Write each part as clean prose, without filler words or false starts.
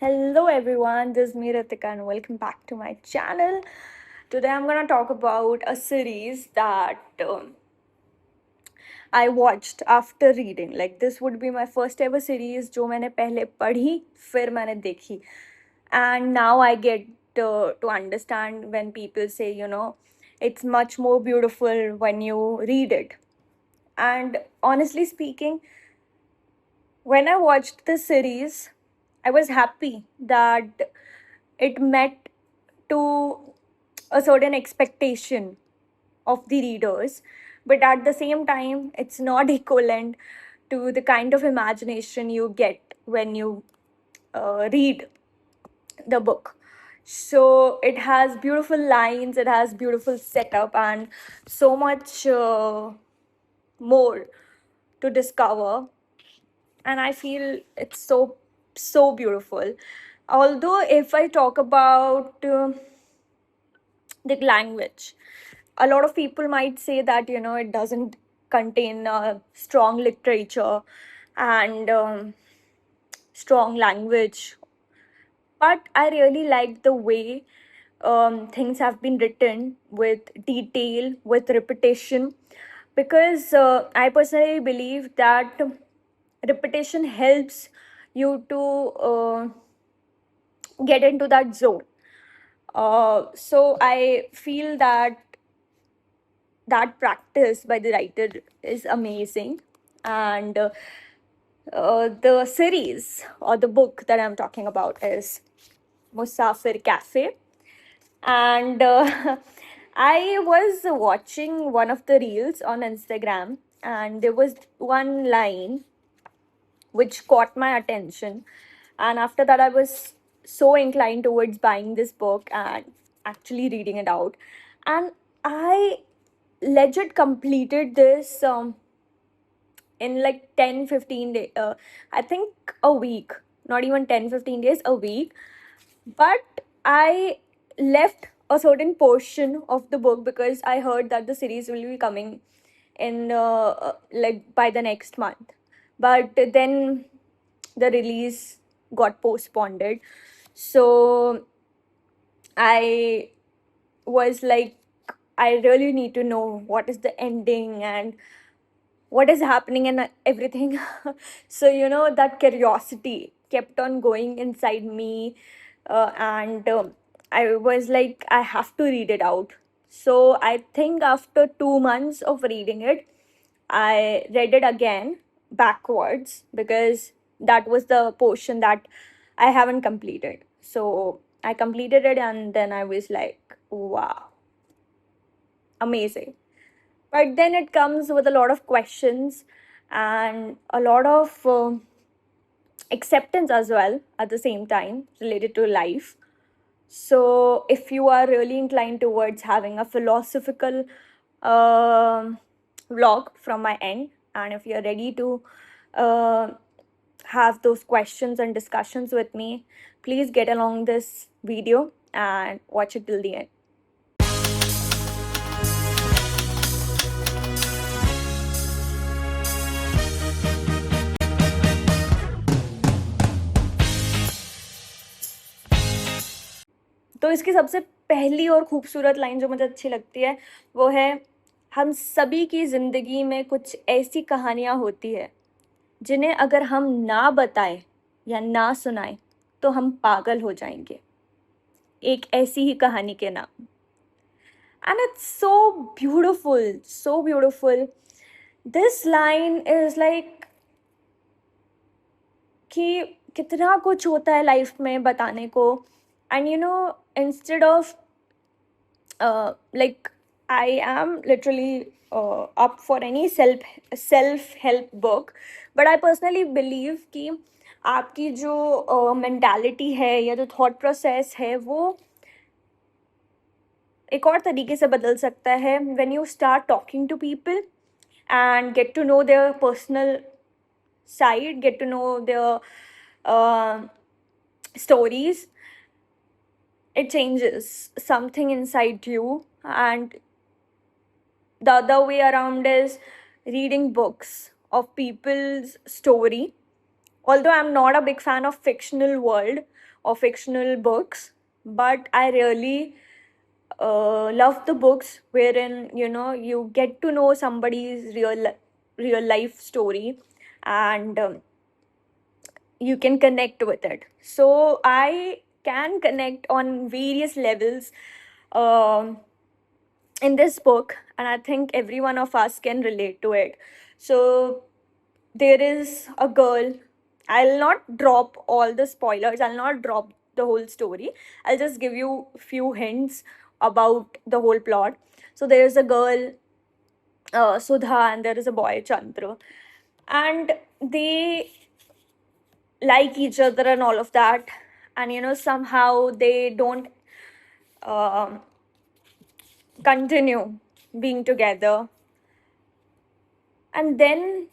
Hello everyone, this is me Ritika and welcome back to my channel. Today I'm gonna talk about a series that I watched after reading. Like this would be my first ever series जो मैंने पहले पढ़ी फिर मैंने देखी. And now I get to understand when people say, it's much more beautiful when you read it. And honestly speaking, when I watched the series, I was happy that it met to a certain expectation of the readers, but at the same time, it's not equivalent to the kind of imagination you get when you read the book. So it has beautiful lines, it has beautiful setup, and so much more to discover. And I feel it's so beautiful. Although, if I talk about the language, a lot of people might say that it doesn't contain strong literature and strong language, but I really like the way things have been written with detail, with repetition, because I personally believe that repetition helps you to get into that zone. So I feel that that practice by the writer is amazing. And the series or the book that I'm talking about is Musafir Cafe. And I was watching one of the reels on Instagram, and there was one line which caught my attention. And after that, I was so inclined towards buying this book and actually reading it out. And I legit completed this in like 10-15 days. I think a week, not even 10-15 days, a week. But I left a certain portion of the book because I heard that the series will be coming in like by the next month. But then the release got postponed. So I was like, I really need to know what is the ending and what is happening and everything. So that curiosity kept on going inside me, and I was like, I have to read it out. So I think after 2 months of reading it, I read it again backwards because that was the portion that I haven't completed. So I completed it and then I was like, wow, amazing. But then it comes with a lot of questions and a lot of acceptance as well at the same time related to life. So if you are really inclined towards having a philosophical um vlog from my end, and if you're ready to uh, have those questions and discussions with me, please get along this video and watch it till the end. तो इसकी सबसे पहली और खूबसूरत line जो मुझे अच्छी लगती है वो है, हम सभी की ज़िंदगी में कुछ ऐसी कहानियाँ होती है जिन्हें अगर हम ना बताएं या ना सुनाएं तो हम पागल हो जाएंगे, एक ऐसी ही कहानी के नाम. And it's so beautiful. This line is like कि कितना कुछ होता है लाइफ में बताने को. And instead of like I am literally up for any self help book, but I personally believe कि आपकी जो मेंटालिटी है या जो थॉट प्रोसेस है वो एक और तरीके से बदल सकता है when you start talking to people and get to know their personal side, get to know their uh, stories. It changes something inside you. And the other way around is reading books of people's story. Although I'm not a big fan of fictional world, or fictional books, but I really love the books wherein you get to know somebody's real life story, and you can connect with it. So I can connect on various levels um, in this book, and I think every one of us can relate to it. So there is a girl. I'll not drop all the spoilers, I'll not drop the whole story. I'll just give you a few hints about the whole plot. So there is a girl, Sudha, and there is a boy, Chandra, and they like each other and all of that. And somehow they don't um continue being together, and then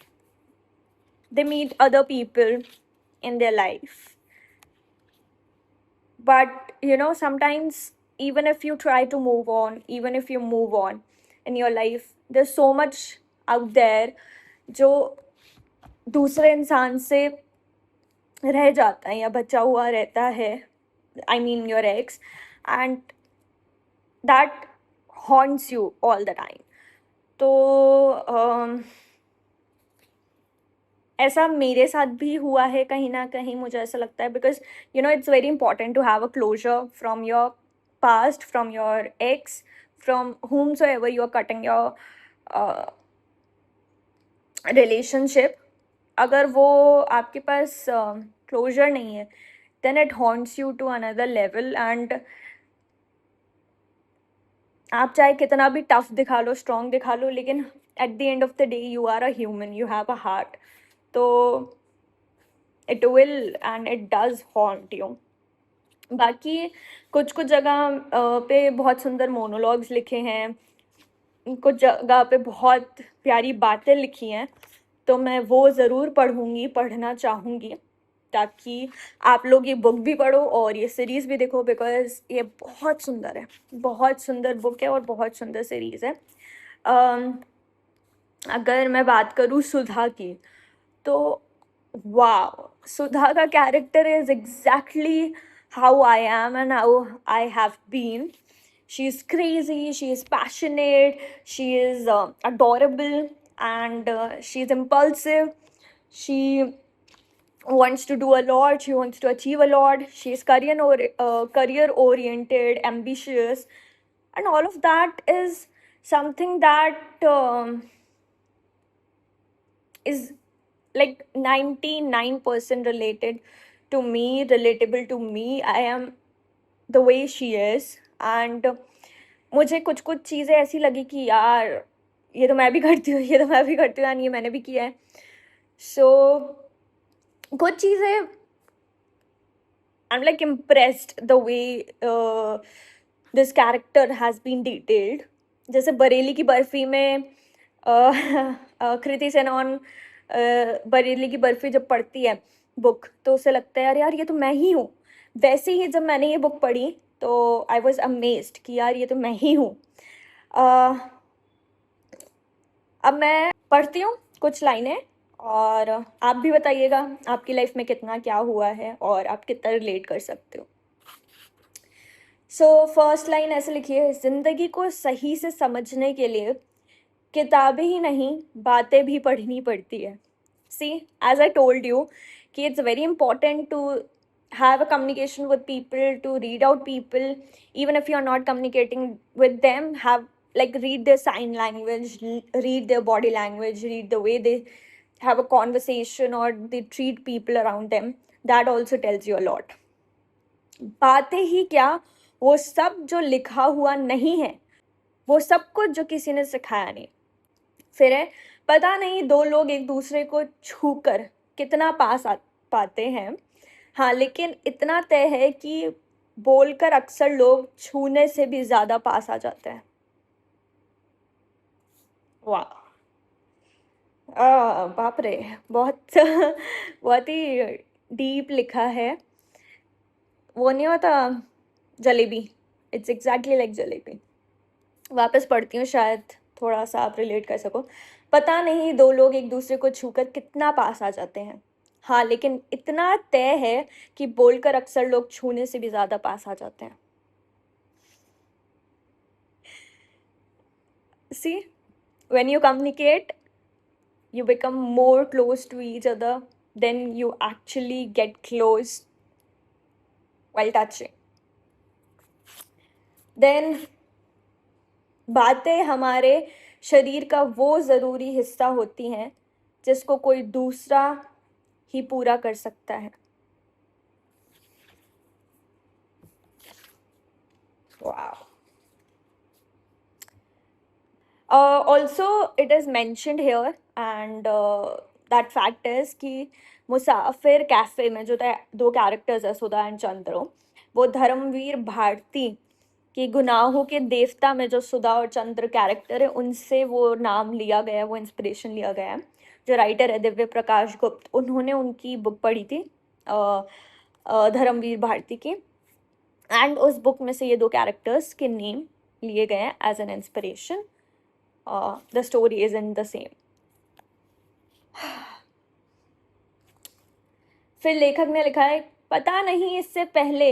they meet other people in their life. But sometimes, even if you try to move on, even if you move on in your life, there's so much out there जो दूसरे इंसान से रह जाता है या बचा हुआ रहता है, I mean your x, and that haunts you all the time. तो ऐसा मेरे साथ भी हुआ है कहीं ना कहीं, मुझे ऐसा लगता है, because it's very important to have a closure from your past, from your ex, फ्रॉम whom so ever you are cutting your relationship. अगर वो आपके पास क्लोजर नहीं है, then it haunts you to another level. And आप चाहे कितना भी टफ दिखा लो, स्ट्रॉन्ग दिखा लो, लेकिन at the end of the day you are a human, you have a heart. तो it will end it does haunt you. बाकी कुछ कुछ जगह पे बहुत सुंदर मोनोलॉग्स लिखे हैं, कुछ जगह पे बहुत प्यारी बातें लिखी हैं. तो मैं वो ज़रूर पढ़ूंगी, पढ़ना चाहूँगी, ताकि आप लोग ये बुक भी पढ़ो और ये सीरीज़ भी देखो, बिकॉज ये बहुत सुंदर है, बहुत सुंदर बुक है और बहुत सुंदर सीरीज़ है. अगर मैं बात करूँ सुधा की, तो वाह, सुधा का character is exactly how I am and how I have been. She is crazy, she is passionate, she is adorable, and she is impulsive. She wants to do a lot, she wants to achieve a lot, she is career oriented, ambitious, and all of that is something that is like 99% related to me, relatable to me. I am the way she is. And मुझे कुछ कुछ चीज़ें ऐसी लगी कि यार ये तो मैं भी करती हूँ, ये तो मैं भी करती हूँ, and ये मैंने भी किया है. So कुछ चीज़ें I'm like impressed the way this character has been detailed. जैसे बरेली की बर्फी में कृति सेनन बरेली की बर्फी जब पढ़ती है बुक, तो उसे लगता है यार यार ये तो मैं ही हूँ. वैसे ही जब मैंने ये बुक पढ़ी तो आई वॉज अमेज्ड कि यार ये तो मैं ही हूँ. अब मैं पढ़ती हूँ कुछ लाइनें, और आप भी बताइएगा आपकी लाइफ में कितना क्या हुआ है और आप कितना रिलेट कर सकते हो. सो फर्स्ट लाइन ऐसे लिखी है: ज़िंदगी को सही से समझने के लिए किताबें ही नहीं, बातें भी पढ़नी पड़ती है. See, as I told you कि it's very important to have a communication with people, to read out people, even if you're not communicating with them, have like read their sign language, read their body language, read the way they have a conversation or they treat people around them. That also tells you a lot. बातें ही क्या, वो सब जो लिखा हुआ नहीं है, वो सब कुछ जो किसी ने सिखाया नहीं. फिर है, पता नहीं दो लोग एक दूसरे को छूकर कितना पास आ पाते हैं. हाँ, लेकिन इतना तय है कि बोलकर अक्सर लोग छूने से भी ज़्यादा पास आ जाते हैं. वाह, बाप रे, बहुत बहुत ही डीप लिखा है. वो नहीं होता jalebi, it's exactly like jalebi. वापस पढ़ती हूँ, शायद थोड़ा सा आप रिलेट कर सको. पता नहीं दो लोग एक दूसरे को छूकर कितना पास आ जाते हैं. हाँ, लेकिन इतना तय है कि बोलकर अक्सर लोग छूने से भी ज़्यादा पास आ जाते हैं। सी, when you communicate, you become more close to each other, then you actually get close while touching. Then बातें हमारे शरीर का वो ज़रूरी हिस्सा होती हैं जिसको कोई दूसरा ही पूरा कर सकता है. Wow. Also, it is mentioned here, and that fact is कि मुसाफिर कैफे में जो दो कैरेक्टर्स है, सुधा एंड चंद्रो, वो धर्मवीर भारती कि गुनाहों के देवता में जो सुधा और चंद्र कैरेक्टर है, उनसे वो नाम लिया गया है, वो इंस्पिरेशन लिया गया है. जो राइटर है दिव्य प्रकाश गुप्त, उन्होंने उनकी बुक पढ़ी थी धर्मवीर भारती की, एंड उस बुक में से ये दो कैरेक्टर्स के नेम लिए गए हैं as an inspiration. The story isn't the same. फिर लेखक ने लिखा है, पता नहीं इससे पहले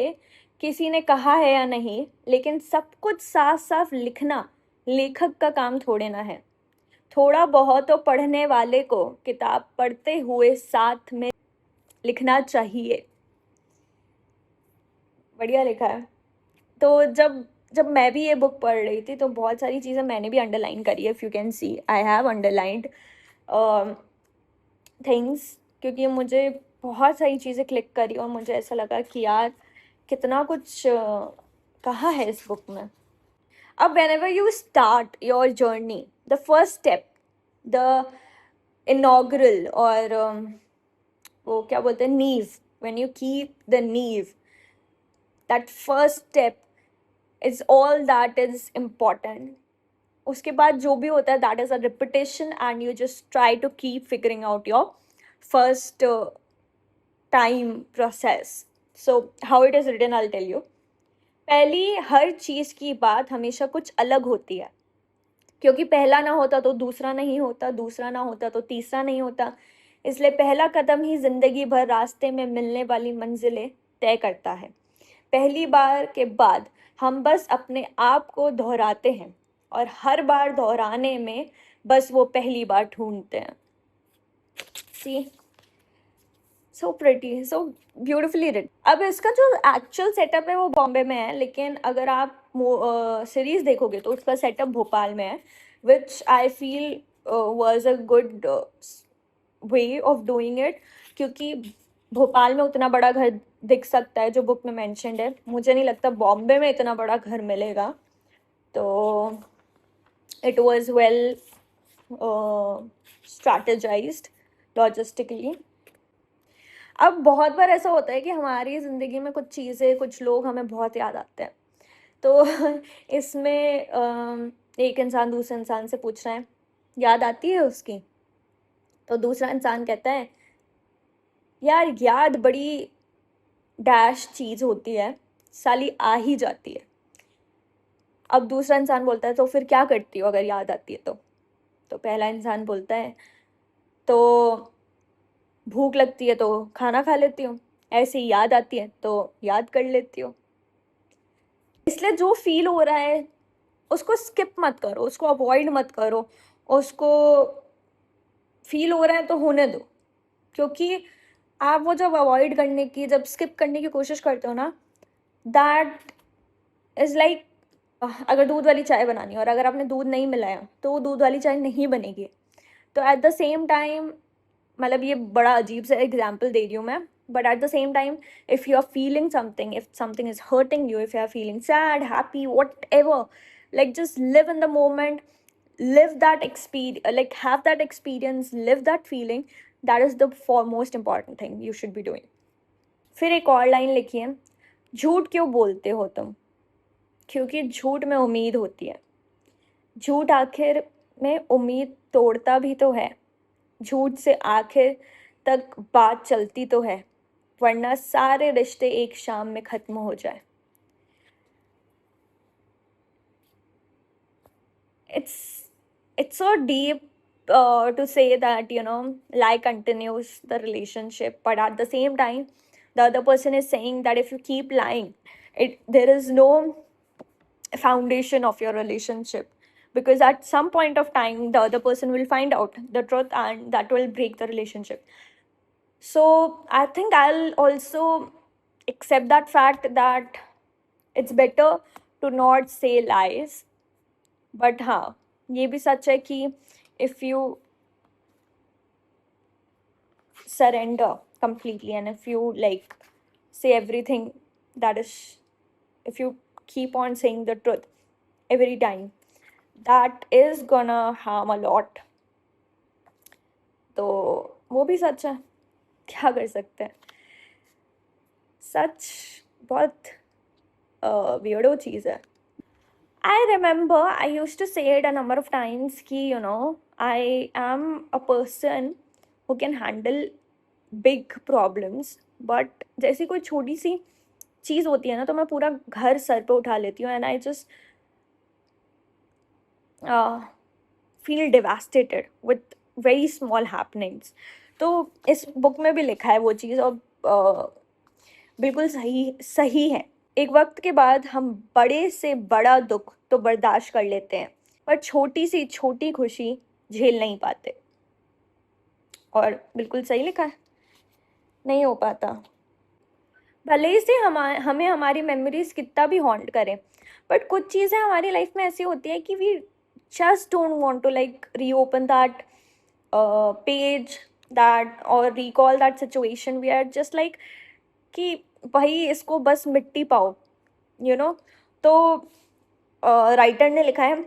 किसी ने कहा है या नहीं, लेकिन सब कुछ साफ साफ लिखना लेखक का काम थोड़े ना है. थोड़ा बहुत तो पढ़ने वाले को किताब पढ़ते हुए साथ में लिखना चाहिए. बढ़िया लिखा है. तो जब जब मैं भी ये बुक पढ़ रही थी तो बहुत सारी चीज़ें मैंने भी अंडरलाइन करी है. If you can see, I have underlined things, क्योंकि मुझे बहुत सारी चीज़ें क्लिक करी और मुझे ऐसा लगा कि यार कितना कुछ कहा है इस बुक में. अब whenever you start your journey, the first step, the inaugural और वो क्या बोलते हैं, नीव, when you keep the नीव, that first step is all that is important. उसके बाद जो भी होता है, that is a repetition, and you just try to keep figuring out your first time process. So how it is written, I'll tell you. पहली हर चीज़ की बात हमेशा कुछ अलग होती है, क्योंकि पहला ना होता तो दूसरा नहीं होता, दूसरा ना होता तो तीसरा नहीं होता. इसलिए पहला कदम ही ज़िंदगी भर रास्ते में मिलने वाली मंजिलें तय करता है. पहली बार के बाद हम बस अपने आप को दोहराते हैं और हर बार दोहराने में बस वो पहली बार ढूंढते हैं. See, so pretty, so beautifully written. अब इसका जो एक्चुअल सेटअप है वो बॉम्बे में है, लेकिन अगर आप सीरीज देखोगे तो उसका सेटअप भोपाल में है, which I feel was a good way of doing it, क्योंकि भोपाल में उतना बड़ा घर दिख सकता है जो बुक में मैंशनड है. मुझे नहीं लगता बॉम्बे में इतना बड़ा घर मिलेगा. तो इट वाज वेल स्ट्रैटेजाइज्ड लॉजिस्टिकली. अब बहुत बार ऐसा होता है कि हमारी ज़िंदगी में कुछ चीज़ें, कुछ लोग हमें बहुत याद आते हैं. तो इसमें एक इंसान दूसरे इंसान से पूछ रहा है, याद आती है उसकी? तो दूसरा इंसान कहता है, यार याद बड़ी डैश चीज़ होती है, साली आ ही जाती है. अब दूसरा इंसान बोलता है, तो फिर क्या करती हो अगर याद आती है तो पहला इंसान बोलता है, तो भूख लगती है तो खाना खा लेती हूँ, ऐसे ही याद आती है तो याद कर लेती हूँ. इसलिए जो फील हो रहा है उसको स्किप मत करो, उसको अवॉइड मत करो, उसको फील हो रहा है तो होने दो. क्योंकि आप वो जब अवॉइड करने की, जब स्किप करने की कोशिश करते हो ना, दैट इज़ लाइक, अगर दूध वाली चाय बनानी है और अगर आपने दूध नहीं मिलाया तो वो दूध वाली चाय नहीं बनेगी. तो एट द सेम टाइम, मतलब ये बड़ा अजीब सा एग्जाम्पल दे रही हूँ मैं, but at the same time, if you are feeling something, if something is hurting you, if you are feeling sad, happy, whatever, like just live in the moment, live that experience, like have that experience, live that feeling. That is the most important thing you should be doing. फिर एक और line लिखी है, झूठ क्यों बोलते हो तुम, क्योंकि झूठ में उम्मीद होती है. झूठ आखिर में उम्मीद तोड़ता भी तो है. झूठ से आखिर तक बात चलती तो है, वरना सारे रिश्ते एक शाम में ख़त्म हो जाए. It's so deep, to say that, lie continues the relationship, but at the same time, the other person is saying that if you keep lying, there is no foundation of your relationship, because at some point of time the other person will find out the truth and that will break the relationship. So I think I'll also accept that fact that it's better to not say lies. But हाँ, ये भी सच है कि if you surrender completely and if you like say everything that is, if you keep on saying the truth every time, that is gonna harm a lot. तो वो भी सच है, क्या कर सकते हैं. सच बहुत weirdo चीज़ है. I remember I used to say it a number of times कि I am a person who can handle big problems, but जैसी कोई छोटी सी चीज़ होती है ना, तो मैं पूरा घर सर पे उठा लेती हूँ and I just feel devastated with very small happenings. तो इस बुक में भी लिखा है वो चीज़, और बिल्कुल सही सही है. एक वक्त के बाद हम बड़े से बड़ा दुख तो बर्दाश्त कर लेते हैं, पर छोटी सी छोटी खुशी झेल नहीं पाते. और बिल्कुल सही लिखा है, नहीं हो पाता. भले ही से हमें हमारी मेमोरीज कितना भी हॉन्ट करें, बट कुछ चीज़ें हमारी लाइफ में ऐसी होती है कि we just don't want to like reopen that page, that और recall that situation. We are just like कि भाई इसको बस मिट्टी पाओ, तो राइटर ने लिखा है,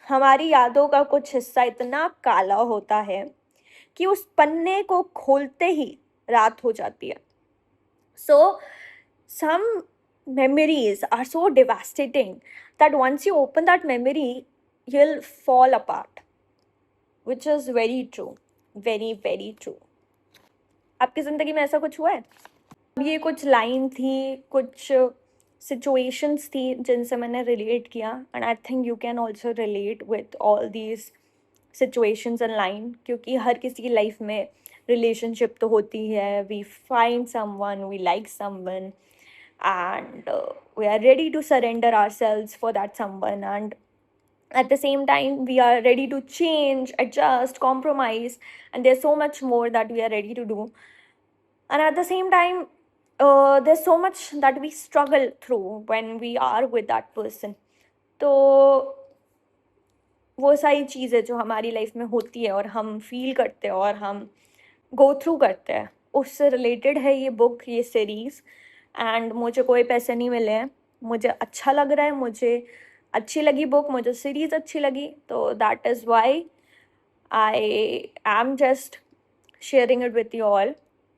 हमारी यादों का कुछ हिस्सा इतना काला होता है कि उस पन्ने को खोलते ही रात हो जाती है. So some memories are so devastating that once you open that memory, you'll fall apart, which is very true, very very true. आपकी ज़िंदगी में ऐसा कुछ हुआ है? ये कुछ लाइन थी, कुछ सिचुएशंस थी जिनसे मैंने रिलेट किया, and I think you can also relate with all these situations and line, क्योंकि हर किसी की लाइफ में रिलेशनशिप तो होती है. We find someone, we like someone, and we are ready to surrender ourselves for that someone, and at the same time we are ready to change, adjust, compromise, and there's so much more that we are ready to do. And at the same time, there's so much that we struggle through when we are with that person. तो वो सारी चीज़ें जो हमारी life में होती है और हम फील करते हैं और हम गो थ्रू करते हैं, उससे रिलेटेड है ये बुक, ये सीरीज़. एंड मुझे कोई पैसे नहीं मिले हैं, मुझे अच्छा लग रहा है, मुझे अच्छी लगी बुक, मुझे सीरीज़ अच्छी लगी, तो that is why I am just sharing it with you all.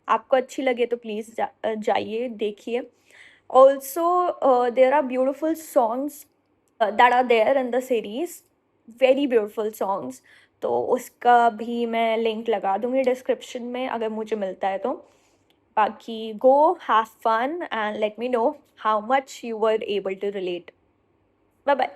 आपको अच्छी लगे तो प्लीज़ जाइए, देखिए. Also there are beautiful songs that are there in the series, very beautiful songs. तो उसका भी मैं लिंक लगा दूँगी डिस्क्रिप्शन में अगर मुझे मिलता है तो. बाकी go have fun and let me know how much you were able to relate. Bye bye.